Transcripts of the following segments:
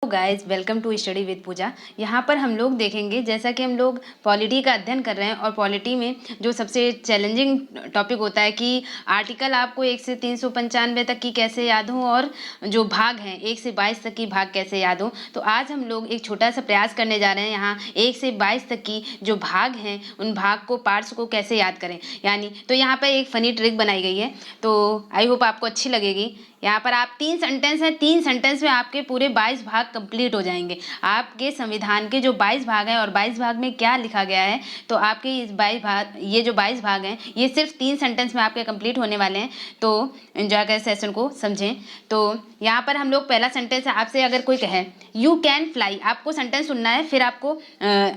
Guys, welcome to study with Pooja. यहाँ पर हम लोग देखेंगे, जैसा कि हम लोग पॉलिटी का अध्ययन कर रहे हैं और पॉलिटी में जो सबसे चैलेंजिंग टॉपिक होता है कि आर्टिकल आपको 1 से 395 तक की कैसे याद हो और जो भाग हैं 1 से 22 तक की भाग कैसे याद हो। तो आज हम लोग एक छोटा सा प्रयास करने जा रहे हैं, यहाँ 1 से 22 तक की जो भाग हैं उन भाग को, पार्ट्स को कैसे याद करें। यानी तो यहाँ पर एक फ़नी ट्रिक बनाई गई है, तो आई होप आपको अच्छी लगेगी। यहाँ पर आप 3 सेंटेंस हैं, 3 सेंटेंस में आपके पूरे 22 भाग कंप्लीट हो जाएंगे। आपके संविधान के जो 22 भाग हैं और 22 भाग में क्या लिखा गया है, तो आपके इस 22 भाग, ये जो 22 भाग हैं ये सिर्फ 3 सेंटेंस में आपके कंप्लीट होने वाले हैं। तो एंजॉय करें, सेशन को समझें। तो यहाँ पर हम लोग पहला सेंटेंस है, आपसे अगर कोई कहे यू कैन फ्लाई, आपको सेंटेंस सुनना है, फिर आपको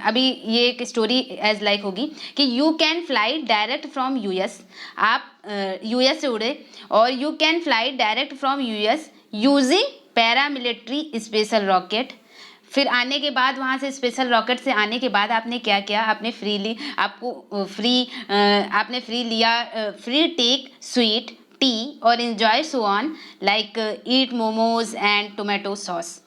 अभी ये एक स्टोरी एज लाइक होगी कि you can fly direct from US, आप यूएस से उड़े, और you can fly direct from US using paramilitary special rocket. फिर आने के बाद, वहाँ से स्पेशल रॉकेट से आने के बाद आपने क्या किया, आपने फ्री लिया, फ्री टेक स्वीट टी और enjoy so on like eat momos and tomato sauce.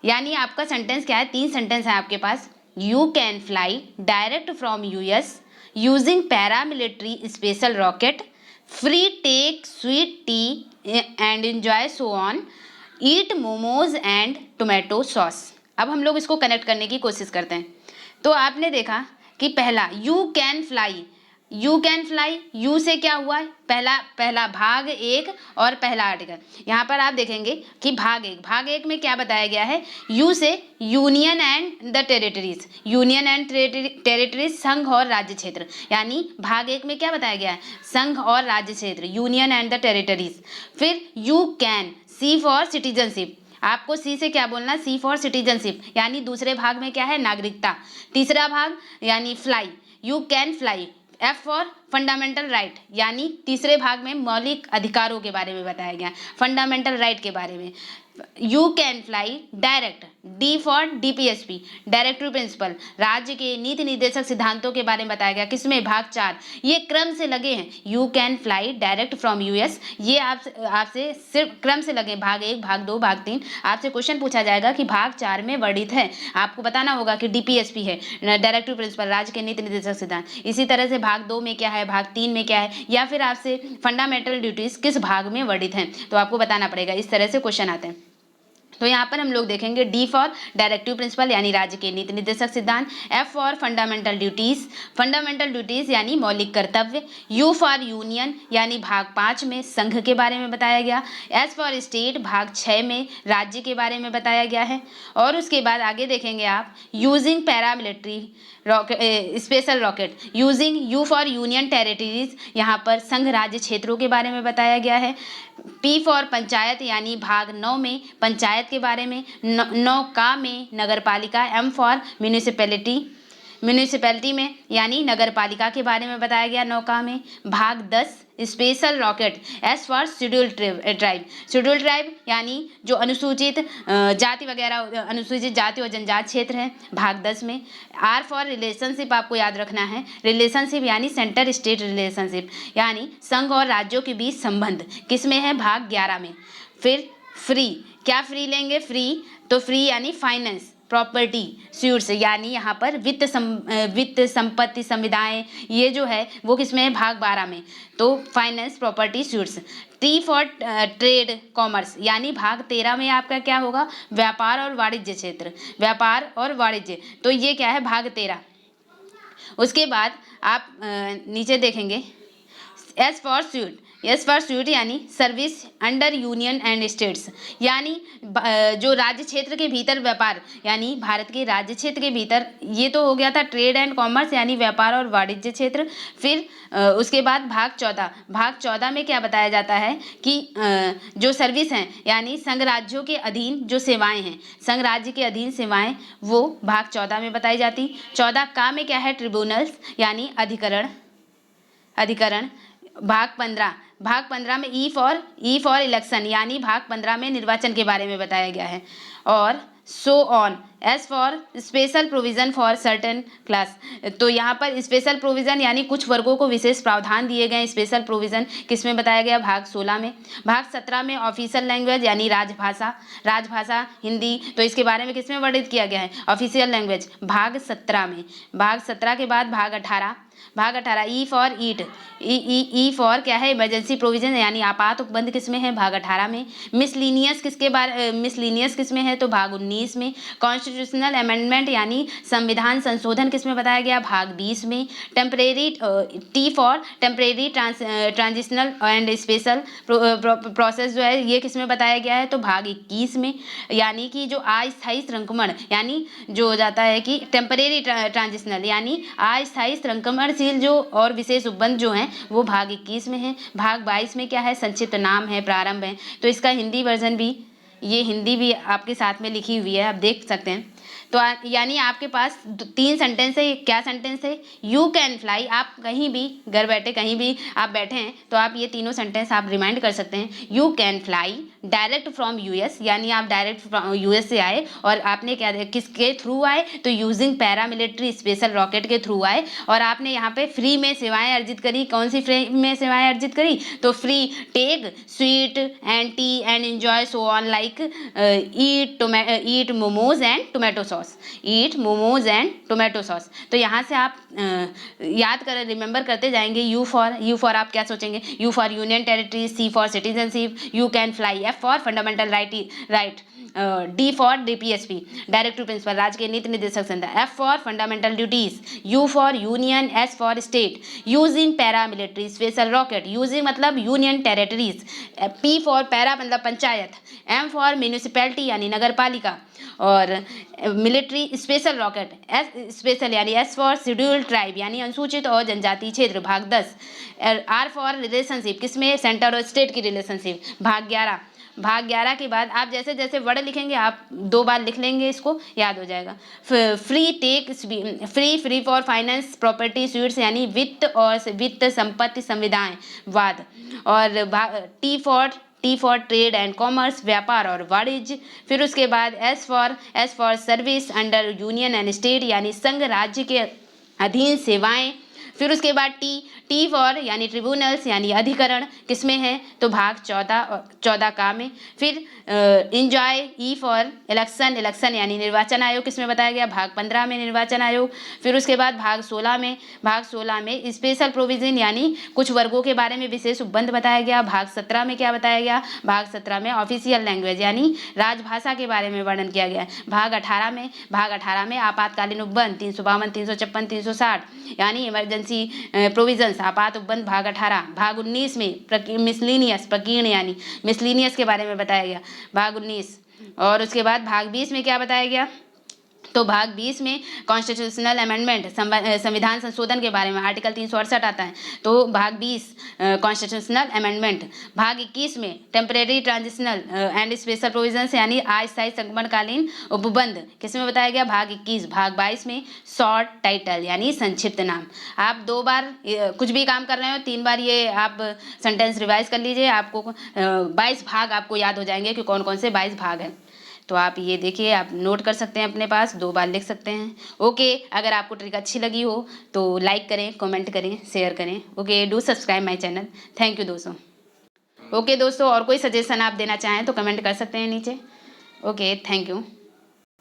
यानी आपका सेंटेंस क्या है, 3 सेंटेंस है आपके पास। You can fly direct from US using paramilitary special rocket, free take sweet tea and enjoy so on, eat momos and tomato sauce. अब हम लोग इसको कनेक्ट करने की कोशिश करते हैं। तो आपने देखा कि पहला you can fly, you can fly, you से क्या हुआ, पहला भाग 1 और पहला आर्टिकल। यहाँ पर आप देखेंगे कि भाग एक में क्या बताया गया है, यू से union and the territories, union and territories संघ और राज्य क्षेत्र। यानी भाग 1 में क्या बताया गया है, संघ और राज्य क्षेत्र, यूनियन एंड द टेरिटरीज। फिर you can, see for citizenship, आपको सी से क्या बोलना, सी फॉर सिटीजनशिप, यानी दूसरे भाग में क्या है, नागरिकता। तीसरा भाग यानी fly, you can fly, F for fundamental right, यानी तीसरे भाग में मौलिक अधिकारों के बारे में बताया गया, फंडामेंटल राइट के बारे में। You can fly direct, D for DPSP, directive principle, राज्य के नीति निर्देशक सिद्धांतों के बारे में बताया गया, किसमें, भाग 4। ये क्रम से लगे हैं, you can fly direct from US, ये आपसे सिर्फ क्रम से लगे, भाग 1, भाग 2, भाग 3। आपसे क्वेश्चन पूछा जाएगा कि भाग 4 में वर्णित है, आपको बताना होगा कि डीपीएसपी है, डायरेक्टिव प्रिंसिपल, राज्य के नीति निर्देशक सिद्धांत। इसी तरह से भाग 2 में क्या है, भाग 3 में क्या है, या फिर आपसे फंडामेंटल ड्यूटीज किस भाग में वर्णित हैं, तो आपको बताना पड़ेगा। इस तरह से क्वेश्चन आते हैं। तो यहाँ पर हम लोग देखेंगे डी फॉर डायरेक्टिव प्रिंसिपल यानी राज्य के नीति निर्देशक सिद्धांत, एफ फॉर फंडामेंटल ड्यूटीज यानी मौलिक कर्तव्य, यू फॉर यूनियन यानी भाग 5 में संघ के बारे में बताया गया, एस फॉर स्टेट भाग 6 में राज्य के बारे में बताया गया है। और उसके बाद आगे देखेंगे आप using paramilitary special rocket, using, you for union territories, यहाँ पर संघ राज्य क्षेत्रों के बारे में बताया गया है। पी फॉर पंचायत यानी भाग 9 में पंचायत के बारे में, 9 का में नगरपालिका, एम फॉर म्यूनिसिपैलिटी में यानी नगरपालिका के बारे में बताया गया 9 का में। भाग 10 special rocket, S for schedule tribe यानी जो अनुसूचित जाति वगैरह, अनुसूचित जाति और जनजाति क्षेत्र है, भाग 10 में। आर फॉर रिलेशनशिप, आपको याद रखना है, रिलेशनशिप यानी सेंटर स्टेट रिलेशनशिप, यानी संघ और राज्यों के बीच संबंध, किस में है, भाग 11 में। फिर फ्री, क्या फ्री लेंगे, फ्री, तो फ्री यानी फाइनेंस, प्रॉपर्टी स्यूट्स, यानी यहाँ पर वित्त संपत्ति संविदाएं, ये जो है वो किसमें है, भाग 12 में, तो finance property suits. T for trade commerce यानी भाग 13 में आपका क्या होगा, व्यापार और वाणिज्य क्षेत्र, व्यापार और वाणिज्य, तो ये क्या है, भाग 13। उसके बाद आप नीचे देखेंगे एस फॉर स्यूट यानी service under union and states, यानी जो राज्य क्षेत्र के भीतर व्यापार, यानी भारत के राज्य क्षेत्र के भीतर, ये तो हो गया था ट्रेड एंड कॉमर्स यानी व्यापार और वाणिज्य क्षेत्र। फिर उसके बाद भाग 14 में क्या बताया जाता है कि जो सर्विस हैं यानी संघ राज्यों के अधीन जो सेवाएं हैं, संघ राज्य के अधीन सेवाएं, वो भाग 14 में बताई जाती। 14 का में क्या है, ट्रिब्यूनल्स यानी अधिकरण। भाग 15 में ई फॉर इलेक्शन यानी भाग 15 में निर्वाचन के बारे में बताया गया है। और so on, as for special provision for certain class। तो यहाँ पर स्पेशल प्रोविज़न यानी कुछ वर्गों को विशेष प्रावधान दिए गए। स्पेशल प्रोविज़न किस में बताया गया? भाग 16 में। भाग 17 में ऑफिशियल लैंग्वेज यानी राजभाषा, राजभाषा हिंदी, तो इसके बारे में किस में वर्णित किया गया है? ऑफिशियल लैंग्वेज भाग 17 में। भाग 17 के बाद भाग 18, भाग 18 E for eat, E for क्या है? इमरजेंसी प्रोविजन यानी आपात उपबंध किस में है? भाग 18 में। मिसलीनियस किसके बारे मिसलीनियस किस में है? तो भाग 19 में। कॉन्स्टिट्यूशनल अमेंडमेंट यानी संविधान संशोधन किस में बताया गया? भाग 20 में। Temporary, T for temporary transitional and special process जो है ये किस में बताया गया है? तो भाग 21 में। यानी कि जो अस्थायी संक्रमण यानी जो हो जाता है कि टेम्परेरी ट्रांजिशनल यानी अस्थायी संक्रमणशील जो और विशेष उपबंध जो हैं वो भाग 21 में है। भाग 22 में क्या है? संक्षिप्त नाम है, प्रारंभ है। तो इसका हिंदी वर्जन भी, ये हिंदी भी आपके साथ में लिखी हुई है, आप देख सकते हैं। तो यानी आपके पास 3 सेंटेंस है। क्या सेंटेंस है? यू कैन फ्लाई, आप कहीं भी घर बैठे कहीं भी आप बैठे हैं तो आप ये तीनों सेंटेंस आप रिमाइंड कर सकते हैं। You can fly direct from US, यानी आप डायरेक्ट यूएस से आए और आपने क्या किसके थ्रू आए? तो यूजिंग पैरामिलिट्री स्पेशल रॉकेट के थ्रू आए और आपने यहाँ पे फ्री में सेवाएं अर्जित करी। कौन सी फ्री में सेवाएं अर्जित करी? तो free take sweet and tea and enjoy so on like eat momos and tomato sauce, eat momos and tomato sauce. तो यहाँ से आप याद कर रिमेंबर करते जाएंगे। यू फॉर आप क्या सोचेंगे? U for union territory, C for citizenship, you can fly, F for fundamental right, D for DPSP direct to principle राज्य के नीति निर्देशक संस्था, F for fundamental duties, U for union, S for state, using paramilitary special rocket, using मतलब union territories, P for para मतलब panchayat, M for municipality यानी नगर पालिका और military special rocket, S special यानी एस फॉर शेड्यूल्ड ट्राइब यानी अनुसूचित और जनजातीय क्षेत्र भाग 10, आर फॉर रिलेशनशिप किसमें? सेंटर और स्टेट की रिलेशनशिप भाग 11। भाग 11 के बाद आप जैसे जैसे वर्ड लिखेंगे आप 2 बार लिख लेंगे, इसको याद हो जाएगा। Free for finance property sweets यानी वित्त और वित्त संपत्ति संविदाएं वाद, और T for trade and commerce व्यापार और वाणिज्य। फिर उसके बाद S for service under union and state यानी संघ राज्य के अधीन सेवाएं। फिर उसके बाद टी फॉर यानी ट्रिब्यूनल्स यानी अधिकरण किसमें है? तो भाग 14 का में। फिर इंजॉय, ई फॉर इलेक्शन यानी निर्वाचन आयोग किसमें बताया गया? भाग 15 में निर्वाचन आयोग। फिर उसके बाद भाग 16 में स्पेशल प्रोविजन यानी कुछ वर्गों के बारे में विशेष उपबंध बताया गया। भाग 17 में क्या बताया गया? भाग 17 में ऑफिशियल लैंग्वेज यानी राजभाषा के बारे में वर्णन किया गया। भाग 18 में आपातकालीन उपबंध 352, 356, 360 यानी इमरजेंसी प्रोविजंस आपात उपबंध भाग 18। भाग 19 में मिसलीनियस प्रकीर्ण यानी मिसलीनियस के बारे में बताया गया भाग 19। और उसके बाद भाग 20 में क्या बताया गया? तो भाग 20 में कॉन्स्टिट्यूशनल अमेंडमेंट संविधान संशोधन के बारे में आर्टिकल 368 आता है, तो भाग 20 कॉन्स्टिट्यूशनल अमेंडमेंट। भाग 21 में temporary transitional and special provisions यानी अस्थायी संक्रमणकालीन उपबंध किसमें बताया गया? भाग 21। भाग 22 में शॉर्ट टाइटल यानी संक्षिप्त नाम। आप 2 बार कुछ भी काम कर रहे हो 3 बार ये आप सेंटेंस रिवाइज कर लीजिए, आपको 22 भाग आपको याद हो जाएंगे कि कौन कौन से 22 भाग हैं। तो आप ये देखिए, आप नोट कर सकते हैं, अपने पास 2 बार लिख सकते हैं। ओके, अगर आपको ट्रिक अच्छी लगी हो तो लाइक करें, कमेंट करें, शेयर करें। Okay, do subscribe my channel. Thank you दोस्तों। ओके दोस्तों, और कोई सजेशन आप देना चाहें तो कमेंट कर सकते हैं नीचे। Okay, thank you.